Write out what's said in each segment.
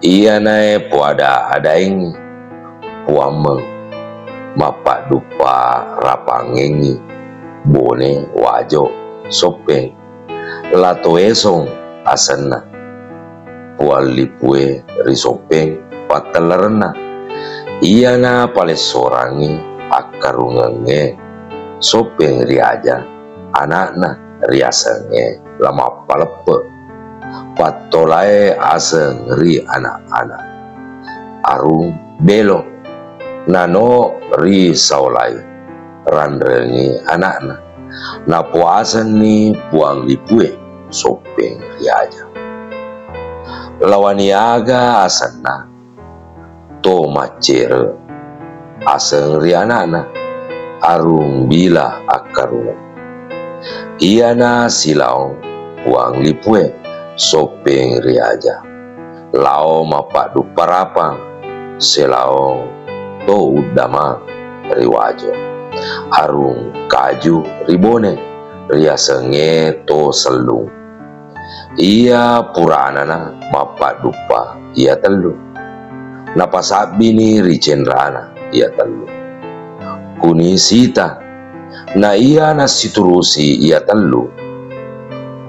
Iya nae puada adaing puameng mapak dupa rapangengi bone wajo sopeng lato esong asana pualipue risopeng patalarana iya na pale sorangi akarungenge sopeng riaja anakna riasenge lama palepe patolae aseng ri anak-anak arung belo nano ri saulai randrengi anakna na puasan ni puang lipue sopeng riaja lawaniaga asana to macere aseng ri anakna arung bila akarung iana silau puang lipue sopeng riaja lao mapak duparapang selao to udama riwajo arung kaju ribone riasenge to selung iya puranana mapak dupa iya telu napasabi ni ricendrana iya telu kuni sita na iya nasiturusi iya telu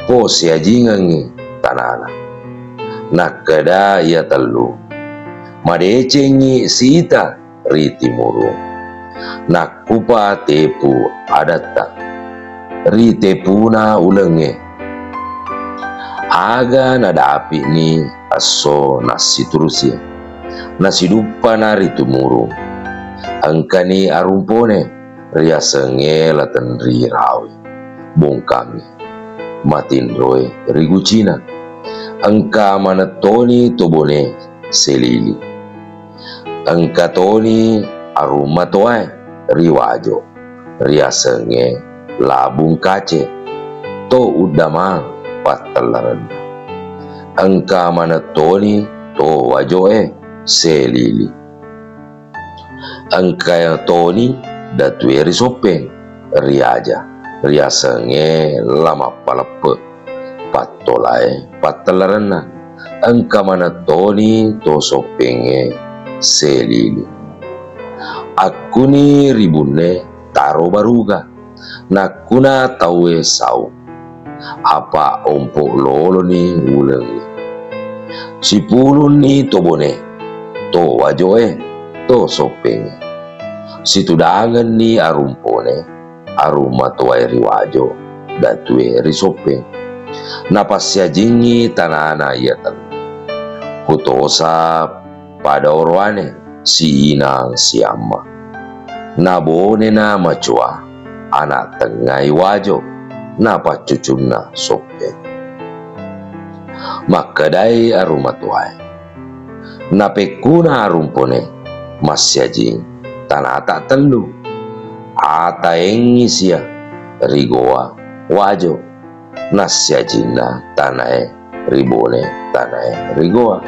po siajingangi tanana nakada iya telu madecengi sita riti murung nakupa tepu adatta rite puna ulenge aga nada api ni aso nasiturusi nasidupa na ritu murung angkani arumpone riasenge latenri rawi bongkami matindroe rigucina angka manatoni tobone selili angka toni aruma toai riwajo riasenge labung kace to udama patalaran angka manatoni to wajoe selili angka toni datue risopeng riaja riasenge lama palepe patolae patalarana angka manatoni to sopenge selili aku ni ribune taro baruga nakuna tawe sau apa ompok lolo ni ulengi sipulun ni tobone to wajoe to sopenge situdangan ni arumpone aruma tuai riwajo datue risopeng napasya jingi tanana iya telu kutosa pada orwane si inang si amma nabone na macua anak tengai wajo napa cucuna sopeng makadai aruma tuai napekuna arumpone masya jing tanata telu ata engi sia rigoa wajo nasya jinna tanae ribone tanae rigoa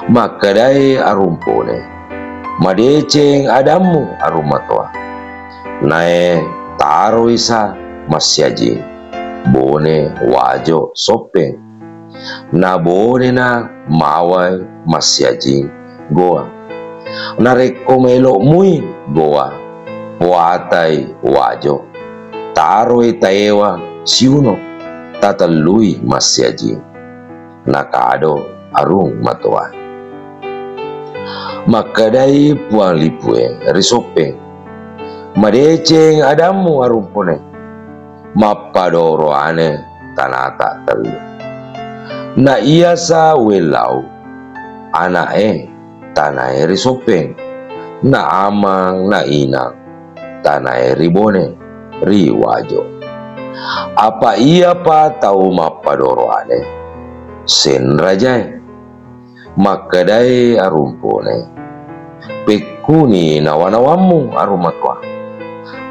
makadai arumpone madeceng adamu arumatoa nae taro isa masyaji bone wajo sopeng na bone na mawai masyaji goa nareko melo mui goa puatai wajo taro itaewa siuno tatalui masyaji nakado arung matoa makadai puang lipue risopeng madeceng adamu arumpone mapadoro ane tanata telu na iasa welau anae tanae risopeng na amang na inang tanae ribone riwajo apa iya pa tahu mapadoro ane sen rajai makadai arumpone pekuni nawanawamu arumatwa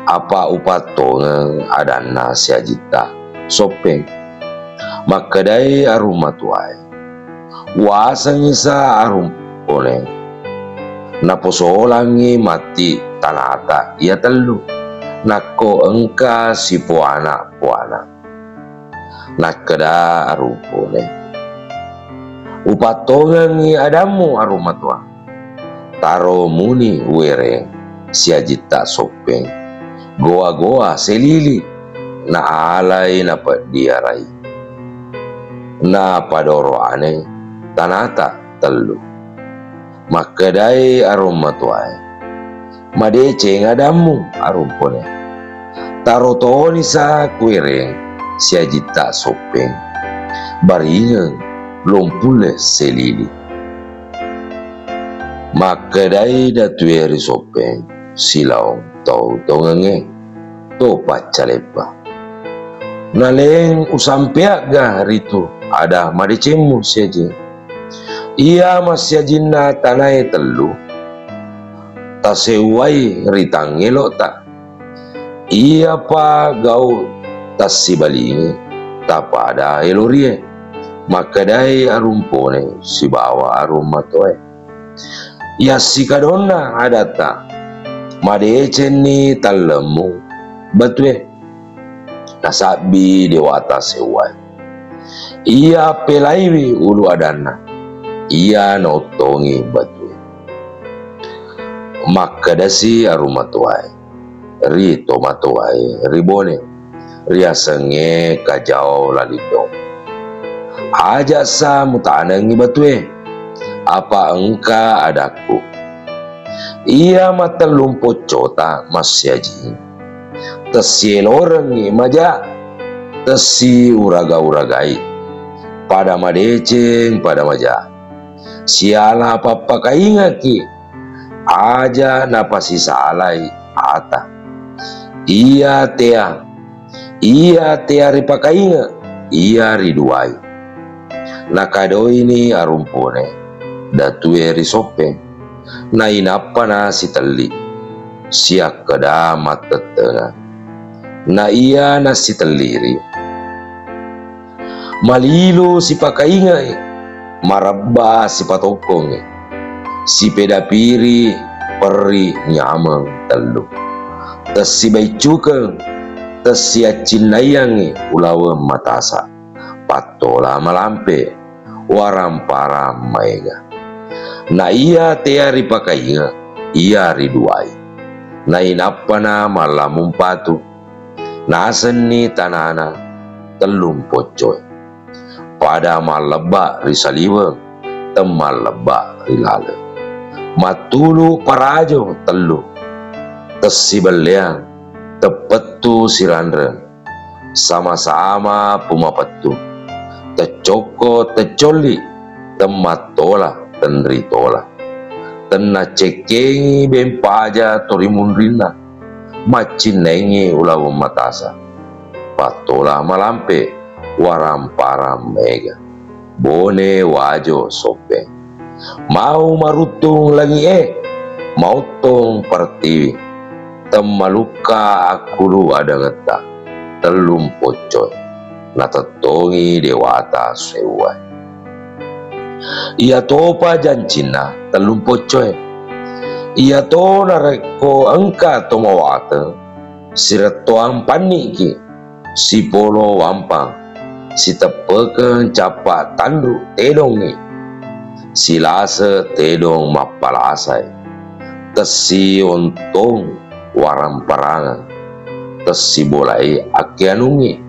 apa upatonge adana siajita sopeng makadai arumatwai wasangisa arumpone naposolangi mati tanata ia telu nako engka si puana nakada arumpone upatongan ngi adamu arumatua taro muni wereng siajita sopeng goa-goa selili na alai na diarai na padoro ane tanata telu makadai arumatuai madece ngadamu arumpone taro toni sa kuireng siajita sopeng baringeng lompule selili makadai datueri sopeng silaong tau tongenge to pacalepa naleng usampea ga ritu ada madecemu siaji ia masyajinna tanai telu tasewai ritang ngelo ta ia pa gau tasibalingi tapada elorie makadai arumpone si bawa arumatoe ya sikadona adata madecen ni talemu batwe nasabi dewata sewai ia pelaiwi ulu adana ia notongi batwe makadasi arumatuai ri tomatuai ribone riasenge kajau lalidong aja sa mutanangi batwe apa engka adaku ia mata lumpot cota masyaji tesielorengi maja tesi uraga-uragai pada madeceng pada maja siala apa kaingaki aja napasi salai ata ia tea ripakainga ia riduai nakado ini arumpone datue risopeng na inapa na si teli siak kada matetena na iya na si teliri malilo si pakainga marabba si patokong si pedapiri peri nyamang telu tes si baicukeng tes si acinayangi ulawa matasa patola malampe waram-param maega na iya teari pakainga iya riduai na inapana malamumpatu na aseni tanana telum pocoy pada maleba risaliwe temal leba rilale matulu parajo telu tesibeliang tepetu sirandren sama-sama pumapetu tecoko tecoli tematola tenritola tena cekengi bempaja torimunrina macinengi ulawa matasa patola malampe waram-param mega bone wajo sopeng mau marutung lagi mau tong pertiwi temaluka akulu ada ngeta telum pocoy natatongi dewata sewai ia topa jancina telum pocoy ia to nareko engka tomawata siretoang paniki si polo wampang si tepeken capa tandu tedongi si lase tedong mapalasai tesi ontong waram parangan tesi bolai akianungi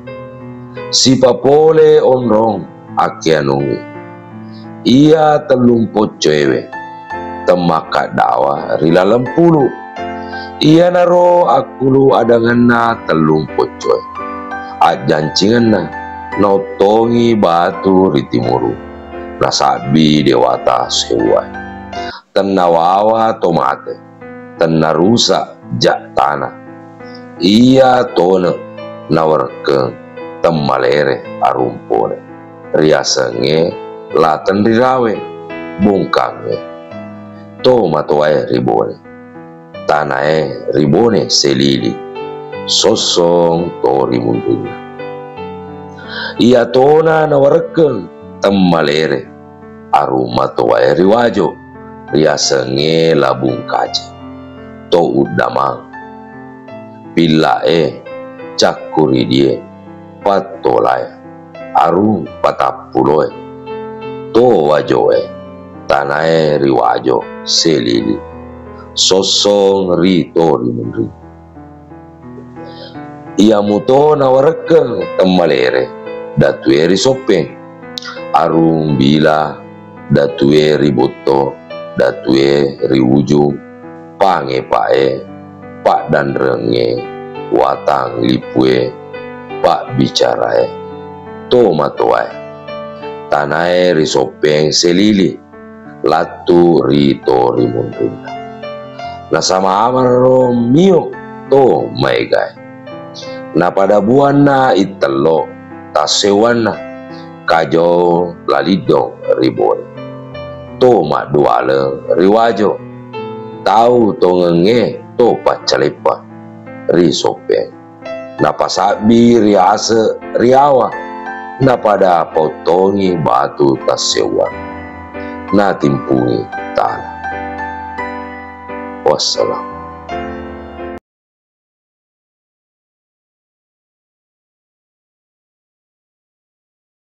si papole onrong akianungi ia telumpo cewe temaka dawa rila lempulu ia naro akulu adangana telumpo coy ajancinganna notongi batu ritimuru nasabi dewata sewai tenawawa tomate tenarusa jak tanah ia tone nawarkeng temalere arumpone riasenge laten rirawe bungkange to matoae ribone tanae ribone selili sosong tori mundina ia tona nawarkeng temalere arumatoae riwajo riasenge labung kaje to udamang pilae cakuri die patolai arum patapuloe to wajoe tanae riwajo selili sosong ri to rimunri ia muto na warekeng temalere datueri sopeng arung bila datueri boto datueri ujung pange pae pak dan renge watang lipue pak bicarae to matoai tanae risopeng selili latu rito rimunrinda na sama amaro mio to maegai na pada buan na itelo tasewan na kajo lalidong ribon to mak duale riwajo tau to ngenge to pacalepa risopeng na pasabi riase riawa na pada potongi batu tasewan na timpungi tanah. Wassalam.